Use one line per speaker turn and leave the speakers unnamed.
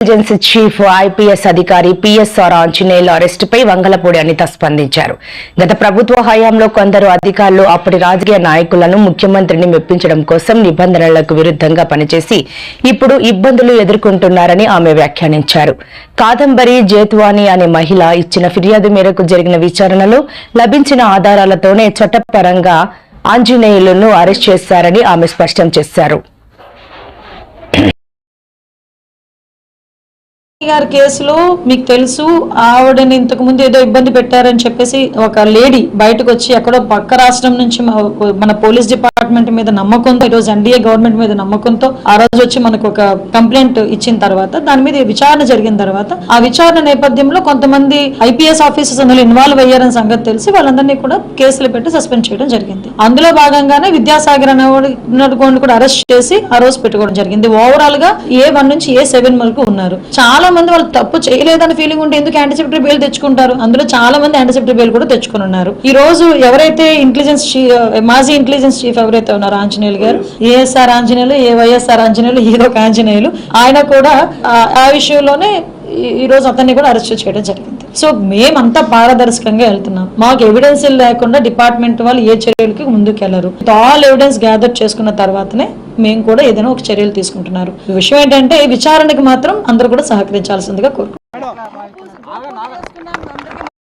Intelligence chief IPS అధికారి PSR ఆంజనేయుల అరెస్టుపై Vangalapudi Anitha స్పందించారు. గత ప్రభుత్వ హయాంలో కొందరు అధికారులు అప్పటి రాజకీయ నాయకులను ముఖ్యమంత్రిని మెప్పించడం కోసం నిబంధనలకు విరుద్ధంగా పనిచేసి ఇప్పుడు ఇబ్బందులు ఎదుర్కొంటున్నారని ఆమె వ్యాఖ్యానించారు. కాదంబరి జేత్వాని అనే మహిళ ఇచ్చిన ఫిర్యాదు మేరకు జరిగిన విచారణలో లభించిన ఆధారాలతోనే చట్టపరంగా ఆంజనేయులను అరెస్ట్ చేశారని ఆమె స్పష్టం చేశారు.
గారి కేసులో మీకు తెలుసు, ఆవిడని ఇంతకు ముందు ఏదో ఇబ్బంది పెట్టారని చెప్పేసి ఒక లేడీ బయటకు వచ్చి ఎక్కడో పక్క రాష్ట్రం నుంచి మన పోలీస్ డిపార్ట్మెంట్ మీద నమ్మకంతో, ఈరోజు ఎన్డీఏ గవర్నమెంట్ మీద నమ్మకంతో ఆ రోజు వచ్చి మనకు ఒక కంప్లైంట్ ఇచ్చిన తర్వాత దాని మీద విచారణ జరిగిన తర్వాత ఆ విచారణ నేపథ్యంలో కొంతమంది ఐపీఎస్ ఆఫీసర్స్ అందులో ఇన్వాల్వ్ అయ్యారని సంగతి తెలిసి వాళ్ళందరినీ కూడా కేసులు పెట్టి సస్పెండ్ చేయడం జరిగింది. అందులో భాగంగానే విద్యాసాగర్ అనేవాడు కూడా అరెస్ట్ చేసి ఆ రోజు పెట్టుకోవడం జరిగింది. ఓవరాల్ గా A1 నుంచి A7 వరకు ఉన్నారు. చాలా మంది వాళ్ళు తప్పు చేయలేదని ఫీలింగ్ ఉంటే ఎందుకు యాంటిసిపేటరీ బెయిల్ తెచ్చుకుంటారు? అందులో చాలా మంది యాంటిసిపేటరీ బెయిల్ కూడా తెచ్చుకుని ఉన్నారు. ఈ రోజు ఎవరైతే మాజీ ఇంటెలిజెన్స్ చీఫ్ ఎవరైతే ఉన్నారో ఆంజనేయులు గారు, ఏఎస్ఆర్ ఆంజనేయులు, వైఎస్ఆర్ ఆంజనేయులు, ఏదో ఒక ఆంజనేయులు, ఆయన కూడా ఆ విషయంలోనే ఈ రోజు అతన్ని కూడా అరెస్ట్ చేయడం జరిగింది. సో మేమంతా పారదర్శకంగా వెళ్తున్నాం. మాకు ఎవిడెన్స్ లేకుండా డిపార్ట్మెంట్ వాళ్ళు ఏ చర్యలకి ముందుకు వెళ్లరు. ఆల్ ఎవిడెన్స్ గ్యాదర్ చేసుకున్న తర్వాతనే మేము కూడా ఏదైనా ఒక చర్యలు తీసుకుంటున్నారు. విషయం ఏంటంటే విచారణకి మాత్రం అందరూ కూడా సహకరించాల్సిందిగా కోరుకుంటున్నాం.